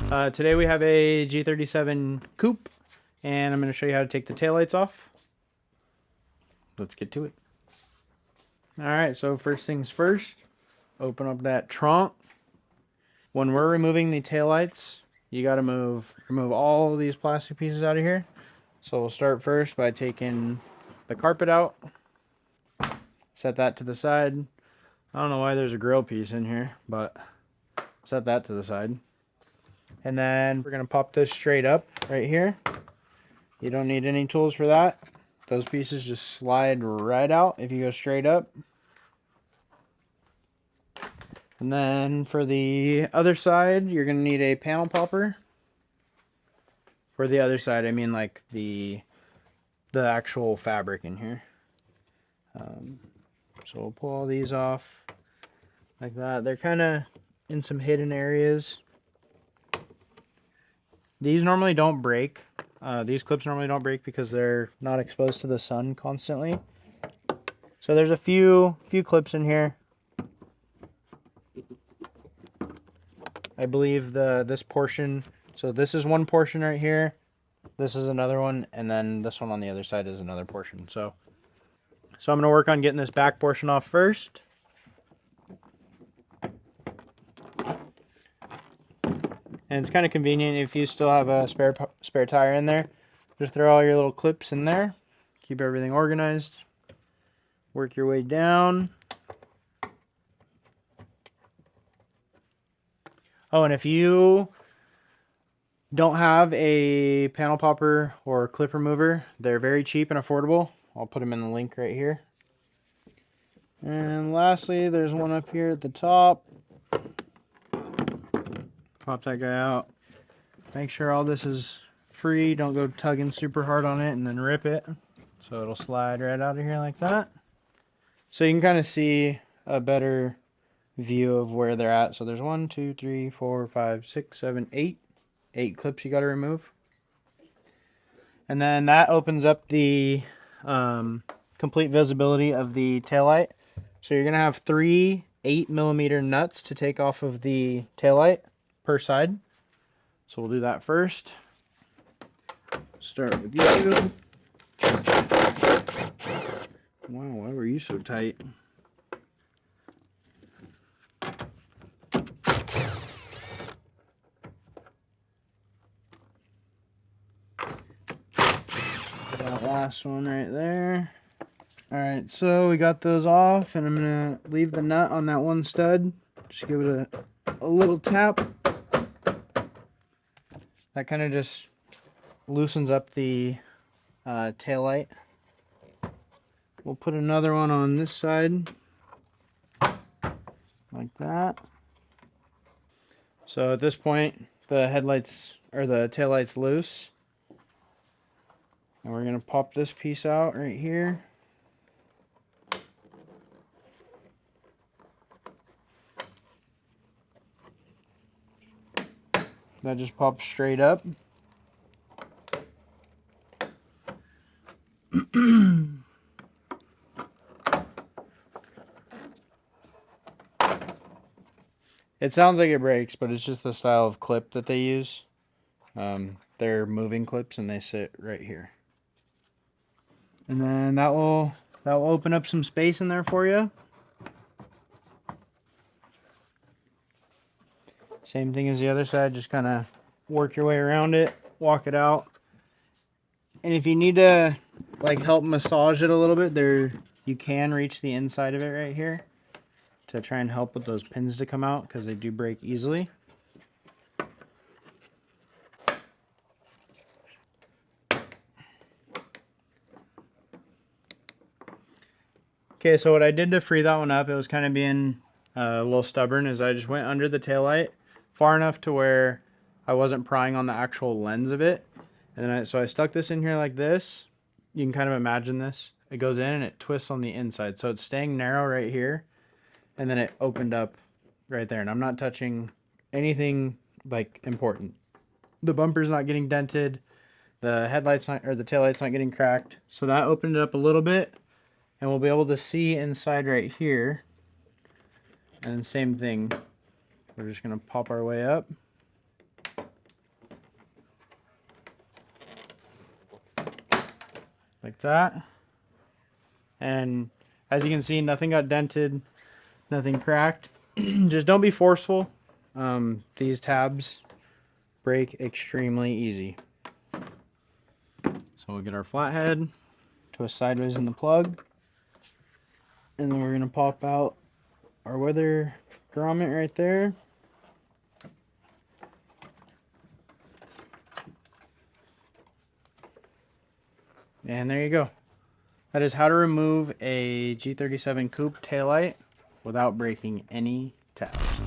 Today we have a G37 Coupe, and I'm going to show you how to take the taillights off. Let's get to it. Alright, so first things first, open up that trunk. When we're removing the taillights, you got to remove all these plastic pieces out of here. So we'll start first by taking the carpet out. Set that to the side. I don't know why there's a grill piece in here, but set that to the side. And then we're going to pop this straight up right here. You don't need any tools for that. Those pieces just slide right out if you go straight up. And then for the other side, you're going to need a panel popper. For the other side, I mean like the actual fabric in here. So we'll pull all these off like that. They're kind of in some hidden areas. These normally don't break. These clips normally don't break because they're not exposed to the sun constantly. So there's a few clips in here. I believe this portion, so this is one portion right here. This is another one, and then this one on the other side is another portion. So I'm going to work on getting this back portion off first. And it's kind of convenient if you still have a spare tire in there. Just throw all your little clips in there. Keep everything organized. Work your way down. Oh, and if you don't have a panel popper or clip remover, they're very cheap and affordable. I'll put them in the link right here. And lastly, there's one up here at the top. Pop that guy out. Make sure all this is free. Don't go tugging super hard on it and then rip it. So it'll slide right out of here like that. So you can kind of see a better view of where they're at. So there's 1, 2, 3, 4, 5, 6, 7, 8. 8 clips you got to remove. And then that opens up the complete visibility of the taillight. So you're going to have 3 8mm nuts to take off of the taillight per side. So we'll do that first. Start with you. Wow, why were you so tight? That last one right there. Alright, so we got those off, and I'm going to leave the nut on that one stud. Just give it a little tap. That kind of just loosens up the taillight. We'll put another one on this side, like that. So at this point, the headlights or the taillight's loose. And we're going to pop this piece out right here. That just pops straight up. It sounds like it breaks, but it's just the style of clip that they use. They're moving clips and they sit right here. And then that will open up some space in there for you. Same thing as the other side, just kind of work your way around it, walk it out. And if you need to like help massage it a little bit, you can reach the inside of it right here to try and help with those pins to come out because they do break easily. Okay, so what I did to free that one up, it was kind of being a little stubborn, is I just went under the taillight far enough to where I wasn't prying on the actual lens of it. And then so I stuck this in here like this. You can kind of imagine this. It goes in and it twists on the inside. So it's staying narrow right here. And then it opened up right there. And I'm not touching anything like important. The bumper's not getting dented. The headlight's not, or the taillight's not getting cracked. So that opened it up a little bit. And we'll be able to see inside right here. And same thing. We're just going to pop our way up. like that. And as you can see, nothing got dented, nothing cracked. Just don't be forceful. These tabs break extremely easy. So we'll get our flathead, twist sideways in the plug, and then we're going to pop out our weather grommet right there. And there you go. That is how to remove a G37 Coupe taillight without breaking any tabs.